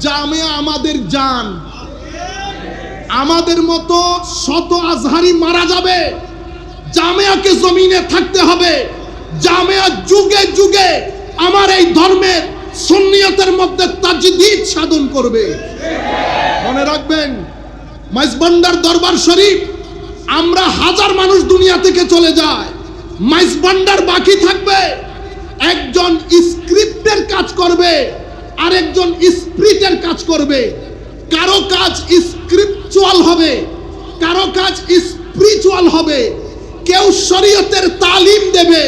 জামিয়া আমাদের জান। আমাদের মতো শত আজহারি মারা যাবে, জামিয়াকে জমিনে থাকতে হবে। জামিয়া যুগে যুগে আমার এই ধর্মের সুন্নিয়তের মধ্যে তাজদীদ সাধন করবে। মনে রাখবেন, মাইজভান্ডার দরবার শরীফ, আমরা হাজার মানুষ দুনিয়া থেকে চলে যায়, মাইজভান্ডার বাকি থাকবে। একজন স্ক্রিপ্টের কাজ করবে, আরেকজন স্পিরিটের কাজ করবে। কারো কাজ স্ক্রিপচুয়াল হবে, কারো কাজ স্পিরিচুয়াল হবে। কেউ শরীয়তের তালিম দেবে,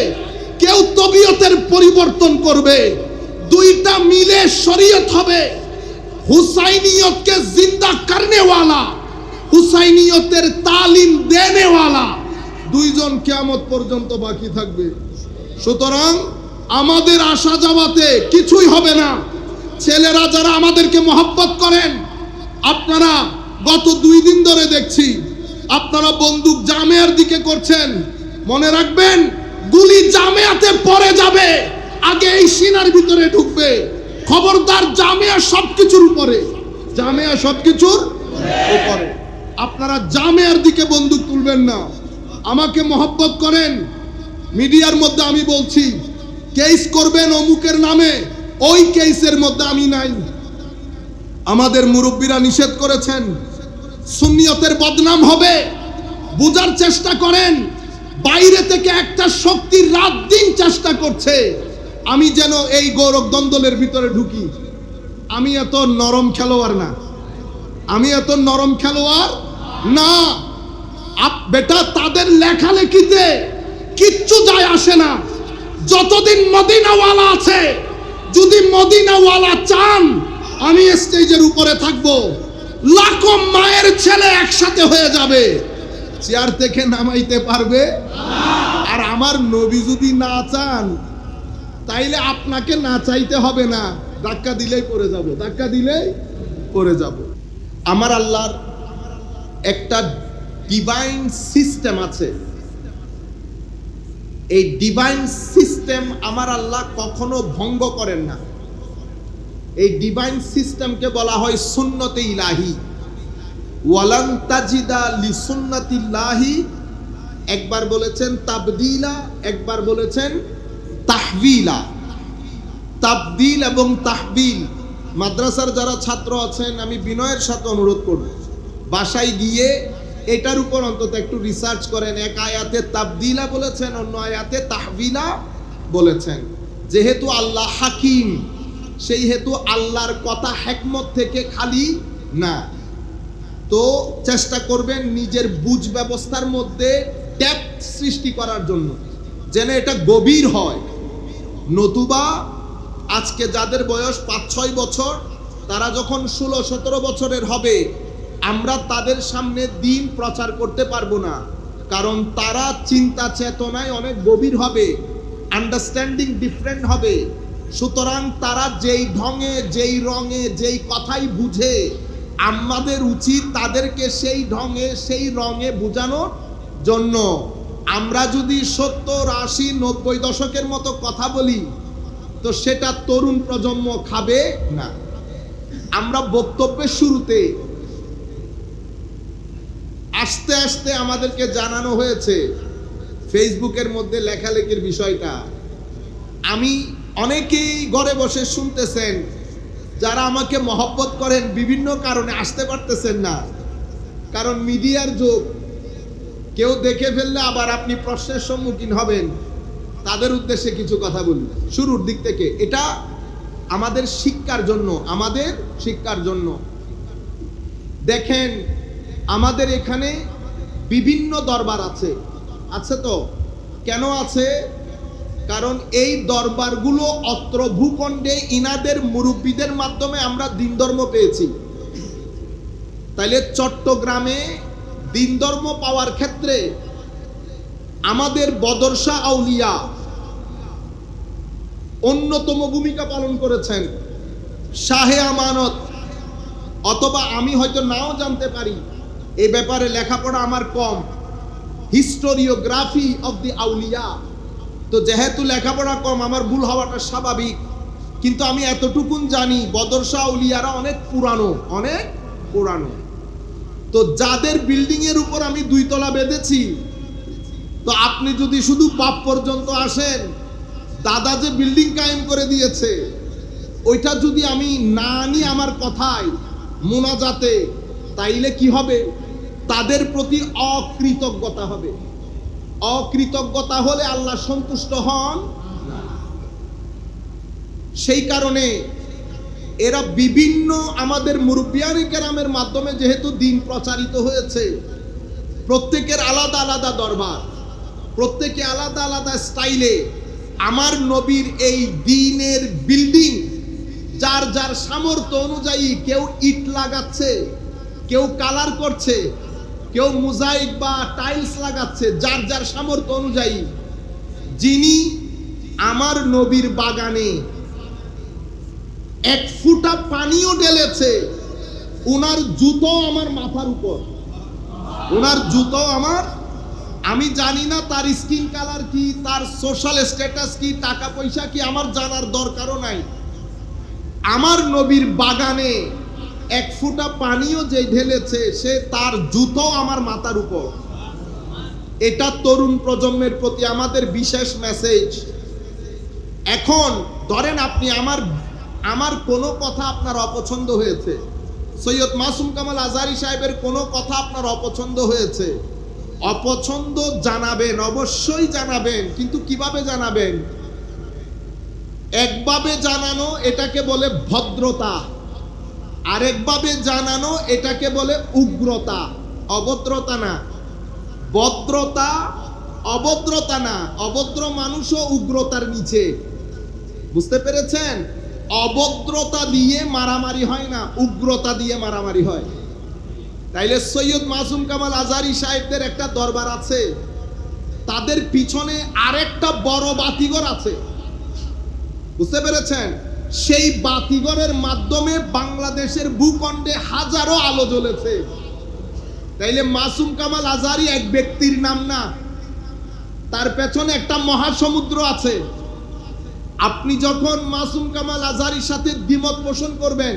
কেউ তবিয়তের পরিবর্তন করবে। দুইটা মিলে শরীয়ত হবে। হুসাইনিয়তকে জিন্দা করনে ওয়ালা, হুসাইনিয়তের তালিম দেনে ওয়ালা দুইজন কিয়ামত পর্যন্ত বাকি থাকবে। সুতরাং আমাদের আসা যাওয়াতে কিছুই হবে না। ছেলেরা যারা আমাদেরকে মহব্বত করেন, আপনারা গত 2 দিন ধরে দেখছি আপনারা বন্দুক জামিয়ার দিকে করছেন। মনে রাখবেন, গুলি জামিয়াতে পড়ে যাবে, আগে এই সিনার ভিতরে ঢুকবে। খবরদার, জামিয়া সবকিছুর উপরে, জামিয়া সবকিছুর উপরে। আপনারা জামিয়ার দিকে বন্দুক তুলবেন না। আমাকে মহব্বত করেন, মিডিয়ার মধ্যে আমি বলছি কেস করবেন অমুকের নামে, ওই কেসের মধ্যে আমি নাই। আমাদের মুরব্বীরা নিষেধ করেছেন, সুন্নিয়তের বদনাম হবে। বুঝার চেষ্টা করেন, বাইরে থেকে একটা শক্তি রাত দিন চেষ্টা করছে আমি যেন এই গৌরব দ্বন্দ্বের ভিতরে ঢুকি। আমি এত নরম খেলোয়াড় না, আমি এত নরম খেলোয়াড় না। বেটা, তাদের লেখালেখিতে কিচ্ছু যায় আসে না। যতদিন মদিনাওয়ালা আছে, যদি মদিনাওয়ালা চান, আমি স্টেজের উপরে থাকবো, লাখো মায়ের ছেলে একসাথে হয়ে যাবে, চেয়ার থেকে নামাইতে পারবে। আর আমার নবী যদি না চান, তাইলে আপনাকে না চাইতে হবে না, ধাক্কা দিলেই পড়ে যাব, ধাক্কা দিলেই পড়ে যাব। আমার আল্লাহর একটা ডিভাইন সিস্টেম আছে। এই ডিভাইন সিস্টেম আমার আল্লাহ কখনো ভঙ্গ করেন না। এই ডিভাইন সিস্টেমকে বলা হয় সুন্নতে ইলাহি। ওয়ালান তাজিদা লিসুন্নাতিল্লাহি, একবার বলেছেন তাবদীলা, একবার বলেছেন তাহবিলা। তাবদীল এবং তাহবিল, মাদ্রাসার যারা ছাত্র আছেন, আমি বিনয়ের সাথে অনুরোধ করব, বাসায় গিয়ে এটার উপর অন্তত একটু রিসার্চ করেন। এক আয়াতে তাবদীলা বলেছেন, অন্য আয়াতে তাহবিলা বলেছেন। যেহেতু আল্লাহ হাকিম, সেই হেতু আল্লাহর কথা হিকমত থেকে খালি না। তো চেষ্টা করবেন নিজের বুঝ ব্যবস্থার মধ্যে ডেপথ সৃষ্টি করার জন্য, যেন এটা গভীর হয়। নতুবা আজকে যাদের বয়স 5-6 বছর, তারা যখন 16-17 বছরের হবে, আমরা তাদের সামনে দিন প্রচার করতে পারবো না। কারণ তারা চিন্তা চেতনায় অনেক গভীর হবে, আন্ডারস্ট্যান্ডিং ডিফারেন্ট হবে। সুতরাং তারা যেই ঢঙে, যেই রঙে, যেই কথাই বুঝে, আমাদের উচিত তাদেরকে সেই ঢঙে, সেই রঙে বোঝানোর জন্য। আমরা যদি 70, 80, 90 দশকের মতো কথা বলি, তো সেটা তরুণ প্রজন্ম খাবে না। আমরা বক্তব্যের শুরুতে আস্তে আস্তে আমাদেরকে জানানো হয়েছে ফেসবুকের মধ্যে লেখালেখির বিষয়টা। আমি অনেকেই ঘরে বসে শুনতেছেন, যারা আমাকে মহব্বত করেন, বিভিন্ন কারণে আসতে পারতেছেন না, কারণ মিডিয়ার যুগ। কেউ দেখে ফেললে আবার আপনি প্রশ্নের সম্মুখীন হবেন। তাদের উদ্দেশ্যে কিছু কথা বলি শুরুর দিক থেকে। এটা আমাদের শিক্ষার জন্য, আমাদের শিক্ষার জন্য। দেখেন, আমাদের এখানে বিভিন্ন দরবার আছে, আছে তো? কেন আছে? কারণ এই দরবারগুলো অত্র ভূখণ্ডে ইনাদের মুরব্বীদের মাধ্যমে আমরা দিন ধর্ম পেয়েছি। তাইলে চট্টগ্রামে দিন ধর্ম পাওয়ার ক্ষেত্রে আমাদের বদরশাহ আউলিয়া অন্যতম ভূমিকা পালন করেছেন। শাহে আমানত, অথবা আমি হয়তো নাও জানতে পারি, এই ব্যাপারে লেখাপড়া আমার কম, হিস্টোরিওগ্রাফি অফ দি আউলিয়া। তো যেহেতু লেখাপড়া কম, আমার ভুল হওয়াটা স্বাভাবিক। কিন্তু আমি এতটুকুন জানি বদর শাহ আউলিয়ারা অনেক পুরানো, অনেক পুরানো। তো যাদের বিল্ডিং এর উপর আমি 2 তলা বেঁধেছি, তো আপনি যদি শুধু বাপ পর্যন্ত আসেন, দাদা যে বিল্ডিং কায়েম করে দিয়েছে ওইটা যদি আমি না আনি আমার কথায় মুনাজাতে, তাইলে কি হবে? তাদের প্রতি অকৃতজ্ঞতা হবে। অকৃতজ্ঞতা হলে আল্লাহ সন্তুষ্ট হন না। সেই কারণে এরা বিভিন্ন আমাদের মুরব্বিয়ানে কেরামের মাধ্যমে যেহেতু দিন প্রচারিত হয়েছে, প্রত্যেকের আলাদা আলাদা দরবার, প্রত্যেকে আলাদা আলাদা স্টাইলে আমার নবীর এই দ্বীনের বিল্ডিং যার যার সামর্থ্য অনুযায়ী, কেউ ইট লাগাচ্ছে, কেউ কালার করছে, কেউ মোজাইক বা টাইলস লাগাচ্ছে, যার যার সামর্থ্য অনুযায়ী। যিনি আমার নবীর বাগানে 1 ফুটা পানিও ঢেলেছে, ওনার জুতো আমার মাথার উপর, ওনার জুতো আমার, আমি জানি না তার স্কিন কালার কি, তার সোশ্যাল স্ট্যাটাস কি, টাকা পয়সা কি, আমার জানার দরকারও নাই। আমার নবীর বাগানে 1 ফুটা পানিও যে ঢেলেছে, সে তার জুতো আমার মাথার উপর। এটা তরুণ প্রজন্মের প্রতি আমাদের বিশেষ মেসেজ। এখন ধরেন আপনি আমার কোনো কথা আপনার অপছন্দ হয়েছে, সৈয়দ মাসুম কামাল আজহারী সাহেবের কোনো কথা আপনার অপছন্দ হয়েছে, অপছন্দ জানাবেন, অবশ্যই জানাবেন, কিন্তু কিভাবে জানাবেন? একভাবে জানানো এটাকে বলে ভদ্রতা, আরেকভাবে জানানো এটাকে বলে উগ্রতা। অভদ্রতা না, ভদ্রতা অভদ্রতা না। অভদ্র মানুষও উগ্রতার নিচে, বুঝতে পেরেছেন? অভদ্রতা দিয়ে মারামারি হয় না, উগ্রতা দিয়ে মারামারি হয়। তাইলে সৈয়দ মাসুম কামাল আজহারী সাহেবদের একটা দরবার আছে, তাদের পিছনে আরেকটা বড় বাতিঘর আছে, বুঝতে পেরেছেন? সেই বাতিঘরের মাধ্যমে বাংলাদেশের ভূখণ্ডে হাজারো আলো জ্বলেছে। তাইলে মাসুম কামাল আজহারী এক ব্যক্তির নাম না, তার পেছনে একটা মহাসমুদ্র আছে। আপনি যখন মাসুম কামাল আজহারীর সাথে দ্বিমত পোষণ করবেন,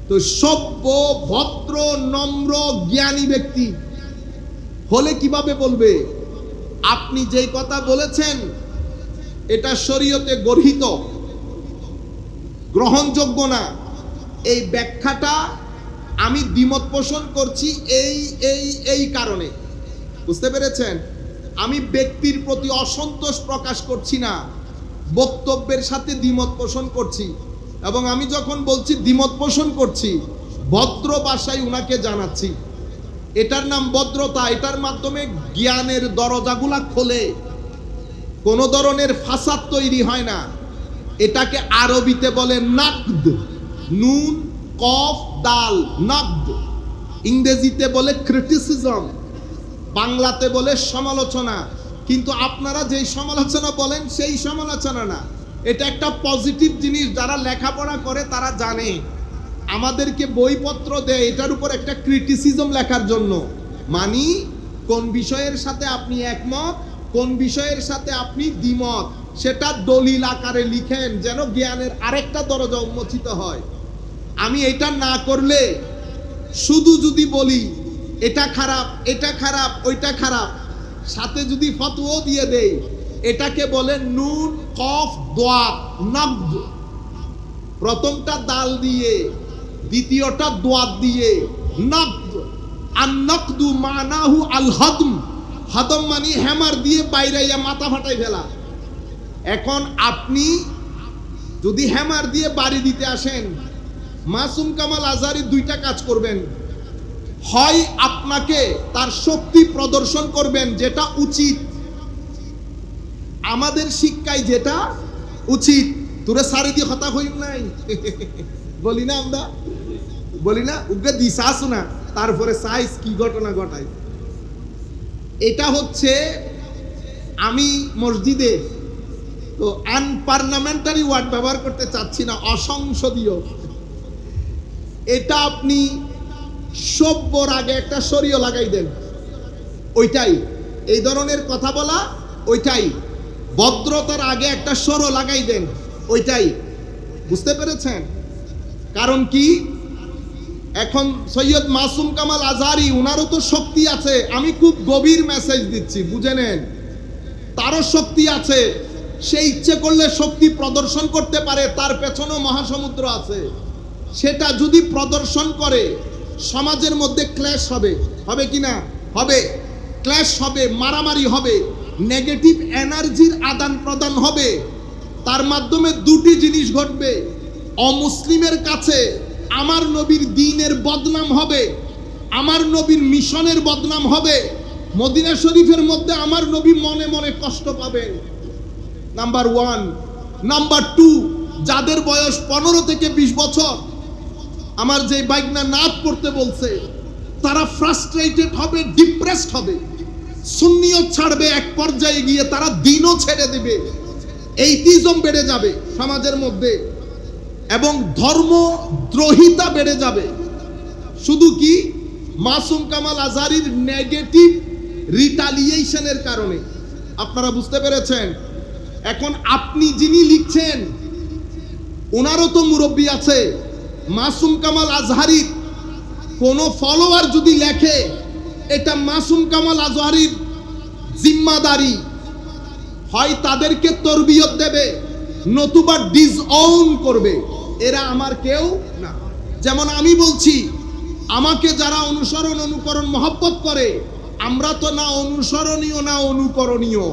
তো সভ্য, ভদ্র, নম্র, জ্ঞানী ব্যক্তি হলে কিভাবে বলবে আপনি যেই কথা বলেছেন এটা শরীয়তে গর্হিত, গ্রহণযোগ্য না, এই ব্যাখ্যাটা আমি দ্বিমত পোষণ করছি এই এই এই কারণে, বুঝতে পেরেছেন? আমি ব্যক্তির প্রতি অসন্তোষ প্রকাশ করছি না, বক্তব্যের সাথে দ্বিমত পোষণ করছি। এবং আমি যখন বলছি দ্বিমত পোষণ করছি, ভদ্র ভাষায় উনাকে জানাচ্ছি, এটার নাম ভদ্রতা। এটার মাধ্যমে জ্ঞানের দরজাগুলা খোলে, কোনো ধরনের ফাসাদ তৈরি হয় না। এটাকে আরবিতে বলে নাকদ, নুন কফ দাল, নাকদ। ইংরেজিতে বলে ক্রিটিসিজম, বাংলাতে বলে সমালোচনা। কিন্তু আপনারা যেই সমালোচনা বলেন সেই সমালোচনা না, এটা একটা পজিটিভ জিনিস। যারা লেখাপড়া করে তারা জানে, আমাদেরকে বইপত্র দেয় এটার উপর একটা ক্রিটিসিজম লেখার জন্য। মানি কোন বিষয়ের সাথে আপনি একমত, কোন বিষয়ের সাথে আপনি দ্বিমত, সেটা দলিল আকারে লিখেন, যেন জ্ঞানের আরেকটা দরজা উন্মোচিত হয়। আমি এটা না করলে, শুধু যদি বলি এটা খারাপ, এটা খারাপ, ওইটা খারাপ, সাথে যদি ফতোয়াও দিয়ে দেই, এটাকে বলে নুন কফ দোয়াত নাকদ। প্রথমটা দাল দিয়ে, দ্বিতীয়টা দোয়াত দিয়ে, নাকদ। আর নাকদু মানাহু আল হদম, হদম মানে হ্যামার দিয়ে বাইরাইয়া মাথা ফাটাই ফেলা। এখন আপনি যদি হ্যামার দিয়ে বাড়ি দিতে আসেন, মাসুম কামাল আজহারী 2টা কাজ করবেন। হয় আপনাকে তার শক্তি প্রদর্শন করবেন, যেটা উচিত, আমাদের শিক্ষায় যেটা উচিত। তোরে সারি দিয়ে হতা হইম নাই বলি না, আমরা বলি না, উগ্রে দিশাস না, তারপরে সাইজ কি ঘটনা ঘটায়। এটা হচ্ছে, আমি মসজিদে তো আনপার্লামেন্টারি ওয়ার্ড ব্যবহার করতে চাচ্ছি না, অসংসদীয়। এটা আপনি সভ্যর আগে একটা শরীয় লাগাই দেন, ওইটাই এই ধরনের কথা বলা, ওইটাই ভদ্রতার আগে একটা সরো লাগাই দেন, ওইটাই। বুঝতে পেরেছেন? কারণ কি, এখন সৈয়দ মাসুম কামাল আজহারি, উনারও তো শক্তি আছে। আমি খুব গভীর মেসেজ দিচ্ছি, বুঝে নেন। তারও শক্তি আছে, সে ইচ্ছে করলে শক্তি প্রদর্শন করতে পারে, তার পেছনেও মহাসমুদ্র আছে। সেটা যদি প্রদর্শন করে, সমাজের মধ্যে ক্ল্যাশ হবে, হবে কি না? হবে, ক্ল্যাশ হবে, মারামারি হবে, নেগেটিভ এনার্জির আদান প্রদান হবে। তার মাধ্যমে দুটি জিনিস ঘটবে। অমুসলিমের কাছে আমার নবীর দ্বীনের বদনাম হবে, আমার নবীর মিশনের বদনাম হবে। মদিনা শরীফের মধ্যে আমার নবী মনে মনে কষ্ট পাবেন, নাম্বার 1। নাম্বার 2, যাদের বয়স 15 থেকে 20 বছর, আমার যে বাইকনা নাচ পড়তে বলছে, তারা ফ্রাস্ট্রেটেড হবে, ডিপ্রেসড হবে, সুন্নিয়ত ছাড়বে, এক পর্যায়ে গিয়ে তারা দ্বীনও ছেড়ে দেবে। এইটিজম বেড়ে যাবে সমাজের মধ্যে এবং ধর্মদ্রোহিতা বেড়ে যাবে। শুধু কি, মাসুম কামাল আজহারির নেগেটিভ রিটালিয়েশনের কারণে। আপনারা বুঝতে পেরেছেন? এখন আপনি যিনি লিখছেন, ওনারও তো মুরব্বী আছে। মাসুম কামাল আজহারির কোনো ফলোয়ার যদি লেখে, এটা মাসুম কামাল আজহারির জিম্মাদারি। হয় তাদেরকে তরবিয়ত দেবে, নতুবা ডিসঅন করবে। এরা আমার কেউ না। যেমন আমি বলছি, আমাকে যারা অনুসরণ অনুকরণ মহব্বত করে, আমরা তো না অনুসরণীয় না অনুকরণীয়।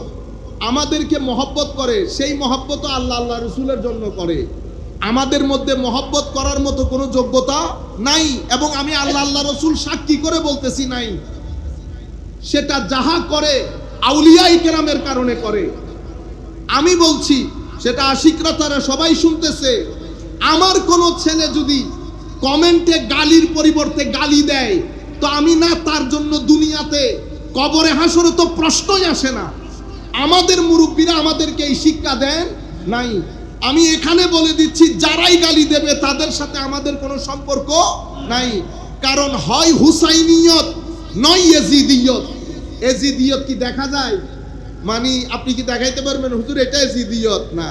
আমাদেরকে মহব্বত করে, সেই মহব্বত আল্লাহ আল্লাহ রসুলের জন্য করে। আমাদের মধ্যে মহব্বত করার মতো কোনো যোগ্যতা নাই, এবং আমি আল্লাহ আল্লাহ রসুল সাক্ষী করে বলতেছি নাই। সেটা যাহা করে আউলিয়া ইকরামের কারণে করে। আমি বলছি, সেটা আশিকরা তারা সবাই শুনতেছে। আমার কোনো ছেলে যদি কমেন্টে গালির পরিবর্তে গালি দেয়, তো আমি না তার জন্য দুনিয়াতে কবরে হাসরে তো প্রশ্নই আসে না। আমাদের মুরব্বীরা আমাদেরকে এই শিক্ষা দেন নাই। আমি এখানে বলে দিচ্ছি, যারাই গালি দেবে তাদের সাথে আমাদের কোনো সম্পর্ক নাই। কারণ হয় হুসাইনিয়ত, নয় এজিদিয়ত। এজিদিয়ত কি দেখা যায়? মানে আপনি কি দেখাইতে পারবেন হুজুর এটা এজিদিয়ত? না,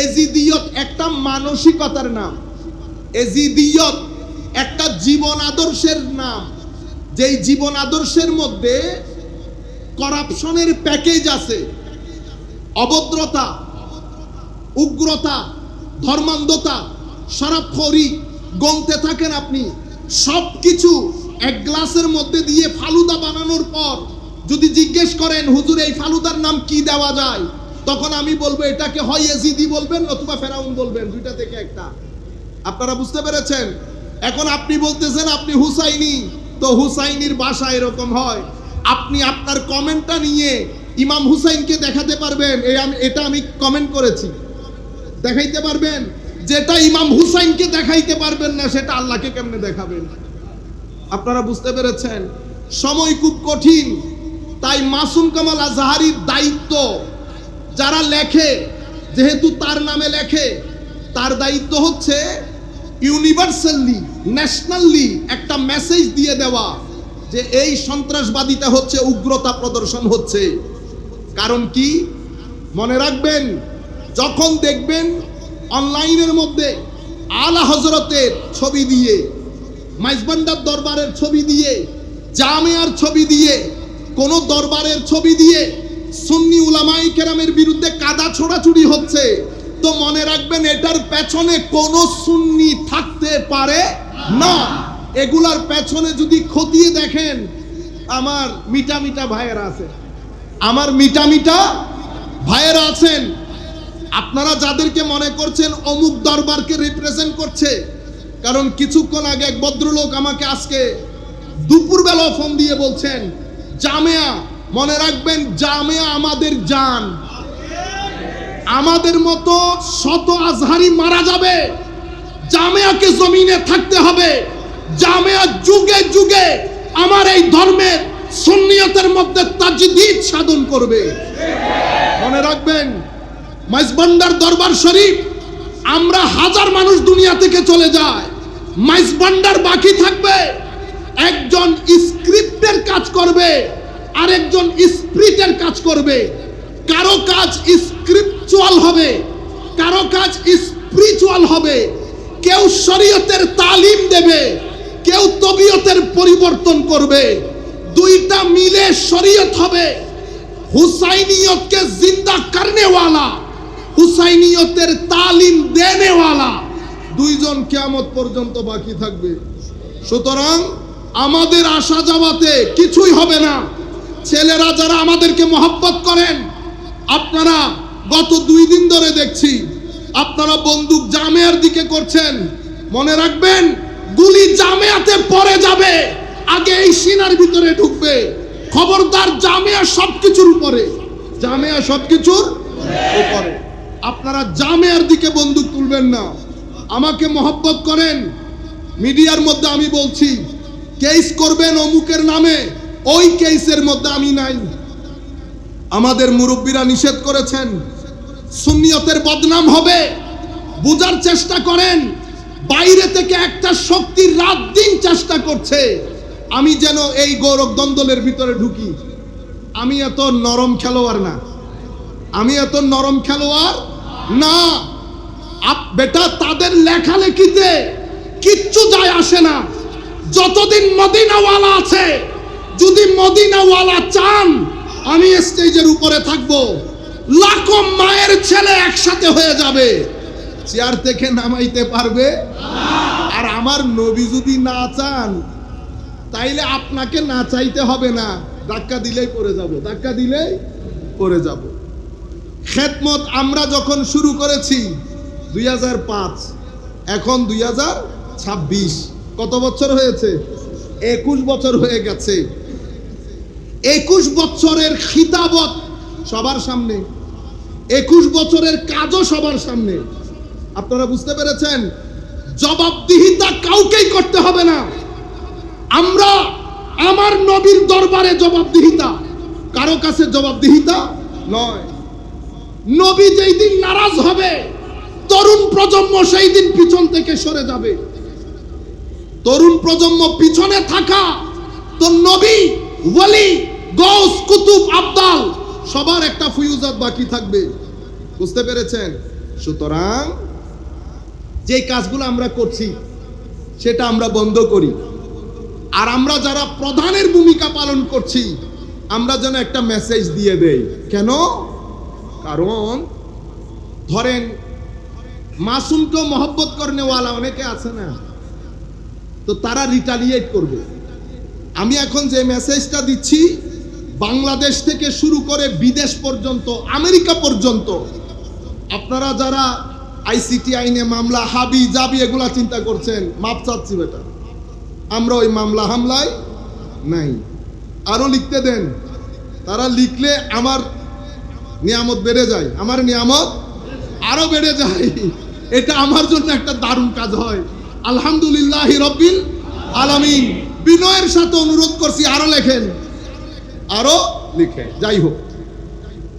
এজিদিয়ত একটা মানসিকতার নাম। এজিদিয়ত একটা জীবন আদর্শের নাম, যেই জীবন আদর্শের মধ্যে করাপশনের প্যাকেজ আছে, অভদ্রতা, উগ্রতা, ধর্মান্ধতা, শরাবখোরি, গমতে থাকেন আপনি। সবকিছু এক গ্লাসের মধ্যে দিয়ে ফালুদা বানানোর পর যদি জিজ্ঞেস করেন, হুজুর এই ফালুদার নাম কি দেওয়া যায়, তখন আমি বলবো এটাকে হয় এজিদি বলবেন অথবা ফেরাউন বলবেন, দুইটা থেকে একটা। আপনারা বুঝতে পেরেছেন? এখন আপনি বলতেছেন আপনি হুসাইনি, তো হুসাইনির ভাষা এরকম হয়। আপনি আপনার কমেন্টটা নিয়ে ইমাম হুসাইনকে দেখাতে পারবেন, এটা আমি কমেন্ট করেছি, দেখাইতে পারবেন। যেটা ইমাম হুসাইনকে দেখাইতে পারবেন না, সেটা আল্লাহকে কেমনে দেখাবেন? আপনারা বুঝতে পেরেছেন? সময় খুব কঠিন। তাই মাসুম কামাল আজহারির দায়িত্ব, যারা লেখে, যেহেতু তার নামে লেখে, তার দায়িত্ব হচ্ছে ইউনিভার্সালি, ন্যাশনালি একটা মেসেজ দিয়ে দেওয়া যে এই সন্ত্রাসবাদীটা হচ্ছে, উগ্রতা প্রদর্শন হচ্ছে। কারণ কি, মনে রাখবেন, যখন দেখবেন অনলাইনের মধ্যে আলা হযরতের ছবি দিয়ে, মাইজবান্ডার দরবারের ছবি দিয়ে, জামিয়ার ছবি দিয়ে, কোন দরবারের ছবি দিয়ে সুন্নি উলামায়ে কেরামের বিরুদ্ধে কাদা ছোড়াছুড়ি হচ্ছে, তো মনে রাখবেন এটার পেছনে কোন সুন্নি থাকতে পারে না। এগুলার পেছনে যদি খতিয়ে দেখেন, আমার মিটা মিটা ভাইয়েরা আছে, আমার মিটা মিটা ভাইয়েরা আছেন। আপনারা যাদেরকে মনে করছেন অমুক দরবারকে রিপ্রেজেন্ট করছে, কারণ কিছুক্ষণ আগে এক ভদ্রলোক আমাকে আজকে দুপুরবেলা ফোন দিয়ে বলছেন জামিয়া, মনে রাখবেন জামিয়া আমাদের জান। আমাদের মতো শত আজহারি মারা যাবে, জামিয়াকে জমিনে থাকতে হবে। জামিয়া যুগে যুগে আমার এই ধর্মের সুন্নিয়তের মধ্যে তাজদীদ সাধন করবে। মনে রাখবেন, মাইজবান্ডার দরবার শরীফ, আমরা হাজার মানুষ দুনিয়া থেকে চলে যায়, মাইজবান্ডার বাকি থাকবে। একজন স্ক্রিপ্টের কাজ করবে, আরেকজন স্পিরিটের কাজ করবে। কারো কাজ স্ক্রিপচুয়াল হবে, কারো কাজ স্পিরিচুয়াল হবে, কেউ শরীয়তের তালিম দেবে, কেউ তবিয়তের পরিবর্তন করবে। দুইটা মিলে শরীয়ত হবে। হুসাইনিয়তকে জিন্দা করনে ওয়ালা, হুসাইনিয়তের তালিম দেনে ওয়ালা দুইজন কিয়ামত পর্যন্ত বাকি থাকবে। সুতরাং আমাদের আসা যাওয়াতে কিছুই হবে না। ছেলেরা যারা আমাদেরকে মহব্বত করেন, আপনারা গত 2 দিন ধরে দেখছি আপনারা বন্দুক জামিয়ার দিকে করছেন। মনে রাখবেন, গুলি জামিয়াতে পড়ে যাবে, আগে এই সিনার ভিতরে ঢুকবে। খবরদার, জামিয়া সবকিছুর উপরে, জামিয়া সবকিছুর উপরে। আপনারা জামিয়ার দিকে বন্দুক তুলবেন না। আমাকে মহব্বত করেন, মিডিয়ার মধ্যে আমি বলছি কেস করবেন অমুকের নামে, ওই কেসের মধ্যে আমি নাই। আমাদের মুরব্বীরা নিষেধ করেছেন, সুন্নিয়তের বদনাম হবে। বুঝার চেষ্টা করেন, বাইরে থেকে একটা শক্তি রাত দিন চেষ্টা করছে আমি যেন এই গৌরব দ্বন্দ্বের ভিতরে ঢুকি। আমি এত নরম খেলোয়াড় না, আমি এত নরম খেলোয়াড় না। বেটা, তাদের লেখালেখিতে কিচ্ছু যায় আসে না। যতদিন মদিনাওয়ালা আছে, যদি মদিনাওয়ালা চান আমি স্টেজের উপরে থাকবো, লাখো মায়ের ছেলে একসাথে হয়ে যাবে, চেয়ার থেকে নামাইতে পারবে। আর আমার নবী যদি না চান, তাইলে আপনাকে না চাইতে হবে না, ধাক্কা দিলেই পড়ে যাব, ধাক্কা দিলেই পড়ে যাব। খেদমত আমরা যখন শুরু করেছি 2005, এখন 2026, কত বছর হয়েছে? 21 বছর হয়ে গেছে। 21 বছরের খিতাবত সবার সামনে, 21 বছরের কাজও সবার সামনে। আপনারা বুঝতে পেরেছেন? জবাবদিহিতা কাউকেই করতে হবে না। আমরা আমার নবীর দরবারে জবাবদিহিতা, কারো কাছে জবাবদিহিতা নয়। নবী যেই দিন নারাজ হবে, তরুণ প্রজন্ম সেই দিন পিছন থেকে সরে যাবে। তরুণ প্রজন্ম পিছনে থাকা তো নবী, ওয়ালি, গৌস, কুতুব, আবদাল সবার একটা ফিউজাত বাকি থাকবে। বুঝতে পেরেছেন? সুতরাং যে কাজগুলো আমরা করছি সেটা আমরা বন্ধ করি। আর আমরা যারা প্রধানের ভূমিকা পালন করছি, আমরা যেন একটা মেসেজ দিয়ে দেই। কেন? কারণ ধরেন মাসুমকে মহব্বত করনেওয়ালা অনেকে আছে না, তো তারা রিটালিয়েট করবে। আমি এখন যে মেসেজটা দিচ্ছি, বাংলাদেশ থেকে শুরু করে বিদেশ পর্যন্ত, আমেরিকা পর্যন্ত, আপনারা যারা আইসিটি আইনে মামলা হাবি জাবি এগুলা চিন্তা করছেন, মাপ চাচ্ছি বেটা, আমরা ওই মামলা হামলায় নাই। আরো লিখতে দেন, তারা লিখলে আমার নিয়ামত বেড়ে যায়, আমার নিয়ামত আরো বেড়ে যায়। এটা আমার জন্য একটা দারুণ কাজ হয়। আলহামদুলিল্লাহি রাব্বিল আলামিন। বিনয়ের সাথে অনুরোধ করছি, আরো লেখেন, আরো লিখেন। যাই হোক,